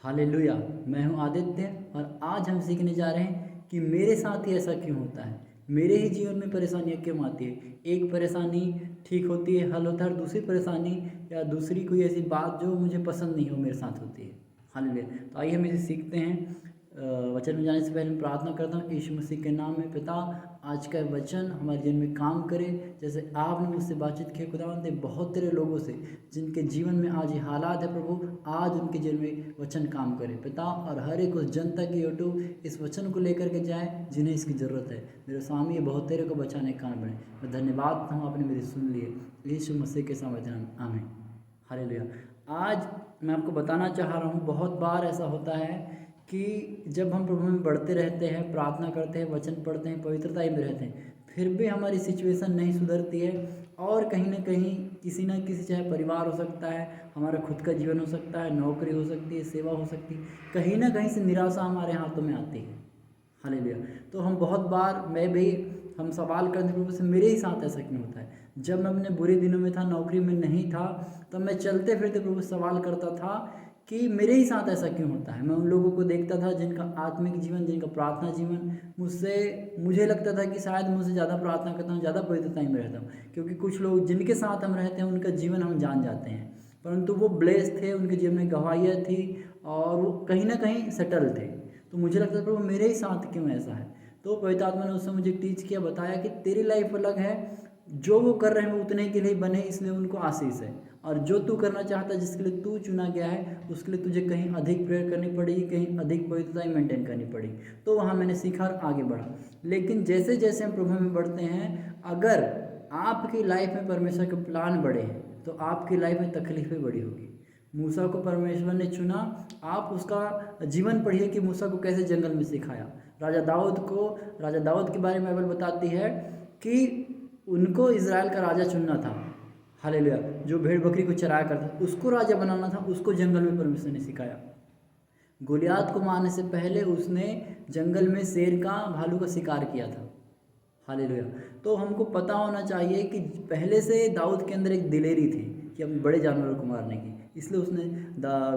Hallelujah. मैं हूँ आदित्य और आज हम सीखने जा रहे हैं कि मेरे साथ ही ऐसा क्यों होता है। मेरे ही जीवन में परेशानियाँ क्यों आती है। एक परेशानी ठीक होती है, हल होता है, और दूसरी परेशानी या दूसरी कोई ऐसी बात जो मुझे पसंद नहीं हो मेरे साथ होती है। हालेलुया। तो आइए हम इसे सीखते हैं। वचन में जाने से पहले मैं प्रार्थना करता हूँ यीशु मसीह के नाम में। पिता, आज का वचन हमारे जीवन में काम करे जैसे आपने मुझसे बातचीत की। खुदावंद ने बहुत तेरे लोगों से जिनके जीवन में आज ये हालात है प्रभु, आज उनके जीवन में वचन काम करे पिता, और हर एक उस जनता की यूट्यूब इस वचन को लेकर के जाए जिन्हें इसकी ज़रूरत है। मेरे स्वामी ये बहुत तेरे को बचाने का कारण बने। मैं धन्यवाद हूँ आपने मेरी सुन लिए यीशु मसीह के समझना। आमीन। हालेलुया। आज मैं आपको बताना चाह रहा हूँ, बहुत बार ऐसा होता है कि जब हम प्रभु में बढ़ते रहते हैं, प्रार्थना करते हैं, वचन पढ़ते हैं, पवित्रता में रहते हैं, फिर भी हमारी सिचुएशन नहीं सुधरती है। और कहीं ना कहीं किसी न किसी, चाहे परिवार हो सकता है, हमारा खुद का जीवन हो सकता है, नौकरी हो सकती है, सेवा हो सकती है, कहीं ना कहीं से निराशा हमारे हाथों में आती है। हालेलुया। तो हम बहुत बार, मैं भी, हम सवाल करते प्रभु से मेरे ही साथ ऐसा क्यों होता है। जब मैं अपने बुरे दिनों में था, नौकरी में नहीं था, तब मैं चलते फिरते प्रभु से सवाल करता था कि मेरे ही साथ ऐसा क्यों होता है। मैं उन लोगों को देखता था जिनका आत्मिक जीवन, जिनका प्रार्थना जीवन मुझे लगता था कि शायद मुझसे ज़्यादा प्रार्थना करता हूँ, ज़्यादा पवित्रता में रहता हूँ, क्योंकि कुछ लोग जिनके साथ हम रहते हैं उनका जीवन हम जान जाते हैं, परंतु वो ब्लेस्ड थे, उनके जीवन में गवाहियाँ थी और वो कहीं ना कहीं सेटल थे। तो मुझे लगता था प्रभु मेरे ही साथ क्यों ऐसा है। तो पवित्र आत्मा ने उससे मुझे टीच किया, बताया कि तेरी लाइफ अलग है, जो वो कर रहे हैं वो उतने के लिए बने, इसलिए उनको आशीष है। और जो तू करना चाहता है, जिसके लिए तू चुना गया है, उसके लिए तुझे कहीं अधिक प्रेयर करनी पड़ेगी, कहीं अधिक पवित्रता मेंटेन करनी पड़ेगी। तो वहाँ मैंने सीखा और आगे बढ़ा। लेकिन जैसे जैसे हम प्रभु में बढ़ते हैं, अगर आपकी लाइफ में परमेश्वर के प्लान बड़े हैं तो आपकी लाइफ में तकलीफें बड़ी होगी। मूसा को परमेश्वर ने चुना, आप उसका जीवन पढ़िए कि मूसा को कैसे जंगल में सिखाया। राजा दाऊद के बारे में बाइबल बताती है कि उनको इज़राइल का राजा चुनना था। हालेलुया। जो भेड़ बकरी को चराया करता था उसको राजा बनाना था, उसको जंगल में परमेश्वर ने सिखाया। गोलियात को मारने से पहले उसने जंगल में शेर का, भालू का शिकार किया था। हालेलुया। तो हमको पता होना चाहिए कि पहले से दाऊद के अंदर एक दिलेरी थी कि अपने बड़े जानवरों को मारने की, इसलिए उसने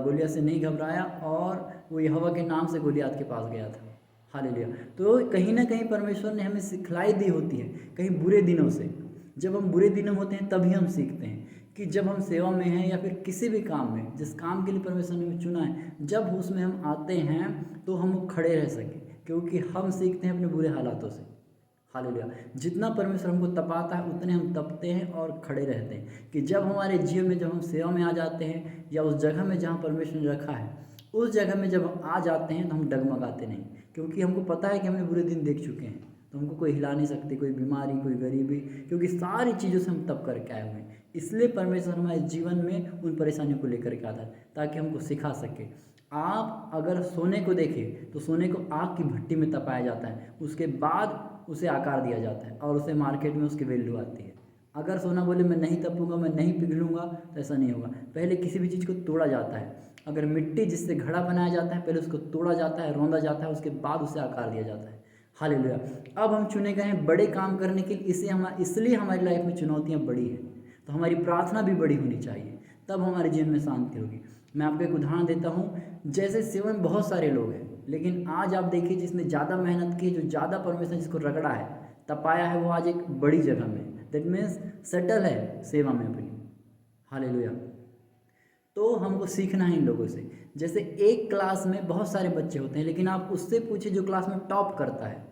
गोलियात से नहीं घबराया और वो यहोवा के नाम से गोलियात के पास गया था। हालेलुया। तो कहीं ना कहीं परमेश्वर ने हमें सिखलाई दी होती है, कहीं बुरे दिनों से। जब हम बुरे दिनों में होते हैं तभी हम सीखते हैं कि जब हम सेवा में हैं या फिर किसी भी काम में, जिस काम के लिए परमेश्वर ने हमें चुना है, जब उसमें हम आते हैं तो हम खड़े रह सकें, क्योंकि हम सीखते हैं अपने बुरे हालातों से। हालेलुया। जितना परमेश्वर हमको तपाता है उतने हम तपते हैं और खड़े रहते हैं, कि जब हमारे जीवन में, जब हम सेवा में आ जाते हैं या उस जगह में जहाँ परमेश्वर ने रखा है, उस जगह में जब हम आ जाते हैं तो हम डगमगाते नहीं, क्योंकि हमको पता है कि हमने बुरे दिन देख चुके हैं। तो हमको कोई हिला नहीं सकती, कोई बीमारी, कोई गरीबी, क्योंकि सारी चीज़ों से हम तप करके आए हुए हैं। इसलिए परमेश्वर हमारे जीवन में उन परेशानियों को लेकर के आता है ताकि हमको सिखा सके। आप अगर सोने को देखें तो सोने को आग की भट्टी में तपाया जाता है, उसके बाद उसे आकार दिया जाता है और उसे मार्केट में उसकी वैल्यू आती है। अगर सोना बोले मैं नहीं तपूंगा, मैं नहीं पिघलूंगा, तो ऐसा नहीं होगा। पहले किसी भी चीज़ को तोड़ा जाता है। अगर मिट्टी जिससे घड़ा बनाया जाता है, पहले उसको तोड़ा जाता है, रौंदा जाता है, उसके बाद उसे आकार दिया जाता है। हालेलुया। अब हम चुने गए हैं बड़े काम करने के लिए, इसलिए हमारी लाइफ में चुनौतियाँ बड़ी हैं, तो हमारी प्रार्थना भी बड़ी होनी चाहिए, तब हमारे जीवन में शांति होगी। मैं आपको एक उदाहरण देता हूँ। जैसे सेवा में बहुत सारे लोग हैं, लेकिन आज आप देखिए जिसने ज़्यादा मेहनत की, जो ज़्यादा परमेश्वर जिसको रगड़ा है, तपाया है, वो आज एक बड़ी जगह में, दैट मीन्स सेटल है सेवा में अपनी। हालेलुया। तो हमको सीखना है इन लोगों से। जैसे एक क्लास में बहुत सारे बच्चे होते हैं, लेकिन आप उससे पूछिए जो क्लास में टॉप करता है,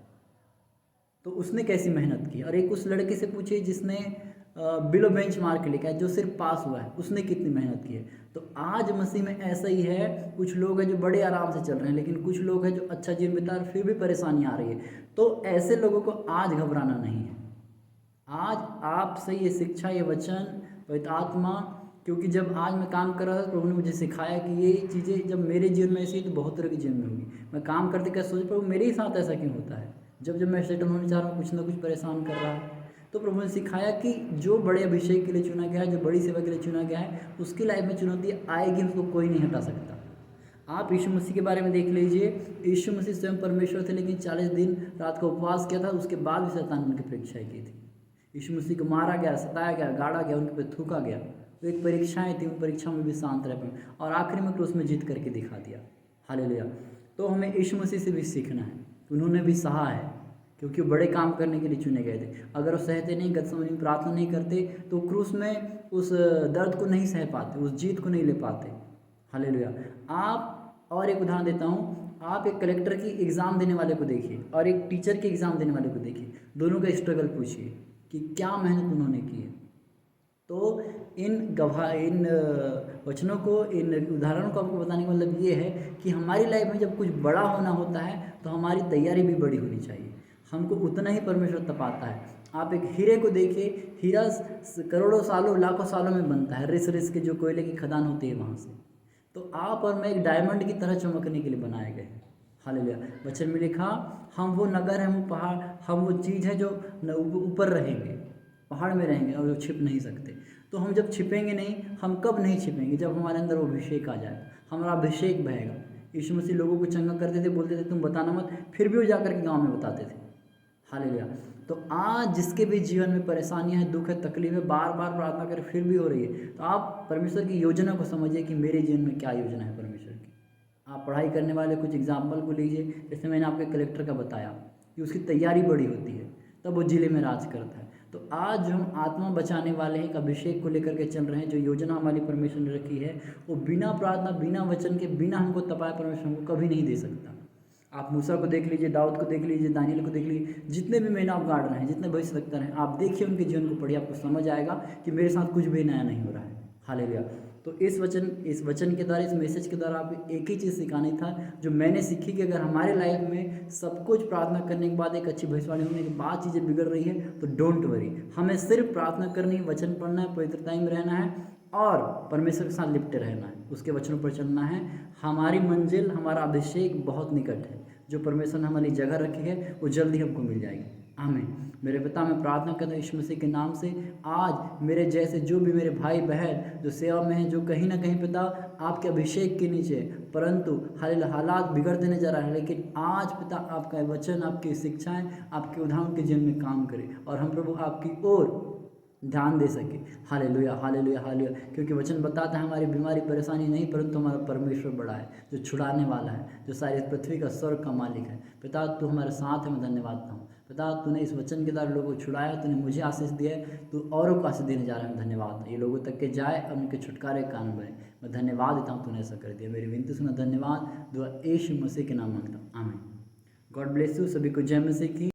तो उसने कैसी मेहनत की, और एक उस लड़के से पूछिए जिसने बिलो बेंच मार्क लिखा है, जो सिर्फ पास हुआ है, उसने कितनी मेहनत की है। तो आज मसीह में ऐसा ही है। कुछ लोग हैं जो बड़े आराम से चल रहे हैं, लेकिन कुछ लोग हैं जो अच्छा जीवन बिता रहे फिर भी परेशानी आ रही है। तो ऐसे लोगों को आज घबराना नहीं है। आज आपसे ये शिक्षा, ये वचन, पवित्र आत्मा, क्योंकि जब आज मैं काम कर रहा था प्रभु ने मुझे सिखाया कि ये चीज़ें जब मेरे जीवन में ऐसी तो बहुत तरह के जीवन में होगी। मैं काम करते क्या सोच, प्रभु मेरे ही साथ ऐसा क्यों होता है। जब मैं सेटल होने चाह रहा हूँ, कुछ ना कुछ परेशान कर रहा है। तो प्रभु ने सिखाया कि जो बड़े अभिषेक के लिए चुना गया है, जो बड़ी सेवा के लिए चुना गया है, उसकी लाइफ में चुनौती आएगी, उसको कोई नहीं हटा सकता। आप यीशु मसीह के बारे में देख लीजिए। यीशु मसीह स्वयं परमेश्वर थे, लेकिन 40 दिन रात को उपवास किया था, उसके बाद भी शैतान ने उनकी परीक्षाएँ की थी। यीशु मसीह को मारा गया, सताया गया, गाड़ा गया, उनके पे थूका गया। तो एक परीक्षाएँ थी, उन परीक्षाओं में भी शांत रह पाए और आखिरी में क्रूस में जीत करके दिखा दिया। हालेलुया। तो हमें यीशु मसीह से भी सीखना है। उन्होंने भी सहा है, क्योंकि वो बड़े काम करने के लिए चुने गए थे। अगर वो सहते नहीं, गतसमनी में प्रार्थना नहीं करते, तो क्रूस में उस दर्द को नहीं सह पाते, उस जीत को नहीं ले पाते। हालेलुया। आप और एक उदाहरण देता हूँ, आप एक कलेक्टर की एग्ज़ाम देने वाले को देखिए और एक टीचर की एग्ज़ाम देने वाले को देखिए, दोनों का स्ट्रगल पूछिए कि क्या मेहनत उन्होंने की है। तो इन वचनों को, इन उदाहरणों को आपको बताने का मतलब ये है कि हमारी लाइफ में जब कुछ बड़ा होना होता है तो हमारी तैयारी भी बड़ी होनी चाहिए। हमको उतना ही परमेश्वर तपाता है। आप एक हीरे को देखिए, हीरा करोड़ों सालों, लाखों सालों में बनता है, रिस रिस के जो कोयले की खदान होती है वहाँ से। तो आप और मैं एक डायमंड की तरह चमकने के लिए बनाए गए हैं। हालेलुया। वचन में लिखा, हम वो नगर हैं, वो पहाड़, हम वो चीज़ है जो ऊपर रहेंगे, पहाड़ में रहेंगे और जो छिप नहीं सकते। तो हम जब छिपेंगे नहीं, हम कब नहीं छिपेंगे? जब हमारे अंदर वो अभिषेक आ जाए, हमारा अभिषेक बहेगा। यीशु मसीह लोगों को चंगा करते थे, बोलते थे तुम बताना मत, फिर भी वो जाकर के गाँव में बताते थे। हालेलुया। तो आज जिसके भी जीवन में परेशानियां हैं, दुख है, तकलीफ है, बार बार प्रार्थना कर फिर भी हो रही है, तो आप परमेश्वर की योजना को समझिए कि मेरे जीवन में क्या योजना है परमेश्वर की। आप पढ़ाई करने वाले कुछ एग्जाम्पल को लीजिए, जैसे मैंने आपके कलेक्टर का बताया कि उसकी तैयारी बड़ी होती है, तब वो जिले में राज करता है। तो आज जो हम आत्मा बचाने वाले हैं, एक अभिषेक को लेकर के चल रहे हैं, जो योजना हमारी परमेश्वर ने रखी है, वो बिना प्रार्थना, बिना वचन के, बिना हमको तपाए परमेश्वर हमको कभी नहीं दे सकता। आप मूसा को देख लीजिए, दाऊद को देख लीजिए, दानियल को देख लीजिए, जितने भी मैन ऑफ गॉड रहे हैं, जितने भविष्यवक्ता रहे हैं, आप देखिए उनके जीवन को पढ़िए, आपको समझ आएगा कि मेरे साथ कुछ भी नया नहीं हो रहा है। हालेलुया। तो इस वचन के द्वारा, इस मैसेज के द्वारा आप एक ही चीज़ सिखानी था जो मैंने सीखी, कि अगर हमारे लाइफ में सब कुछ प्रार्थना करने के बाद, एक अच्छी भविष्यवाणी होने के बाद चीज़ें बिगड़ रही है, तो डोंट वरी। हमें सिर्फ प्रार्थना करनी, वचन पढ़ना है, पवित्रता में रहना है और परमेश्वर के साथ लिपटे रहना है, उसके वचनों पर चलना है। हमारी मंजिल, हमारा अभिषेक बहुत निकट है। जो परमेश्वर ने हमारी जगह रखी है वो जल्दी हमको मिल जाएगी। आमीन। मेरे पिता, मैं प्रार्थना करता हूँ यीशु मसीह के नाम से, आज मेरे जैसे जो भी मेरे भाई बहन जो सेवा में हैं, जो कहीं ना कहीं पिता आपके अभिषेक के नीचे, परंतु हालात बिगड़ते नजर आ रहे हैं, लेकिन आज पिता आपका वचन, आपकी शिक्षाएं, आपके उदाहरण के जीवन में काम करें और हम प्रभु आपकी ओर ध्यान दे सके। Hallelujah, hallelujah, hallelujah. क्योंकि वचन बताता है हमारी बीमारी, परेशानी नहीं, परंतु हमारा परमेश्वर बड़ा है, जो छुड़ाने वाला है, जो सारी पृथ्वी का, स्वर्ग का मालिक है। पिता, तू हमारे साथ है, मैं धन्यवाद देता हूँ। पिता, तूने इस वचन के द्वारा लोगों को छुड़ाया, तूने मुझे आशीष दिया है, तू औरों को आशीष देने जा रहा है, मैं धन्यवाद। ये लोगों तक के जाए और उनके छुटकारे का कारण बने, मैं धन्यवाद देता हूँ, तूने ऐसा कर दिया। मेरी विनती सुना, धन्यवाद। दुआ यीशु मसीह के नाम मांगता हूँ, आमीन। God bless you. सभी को जय मसीह की।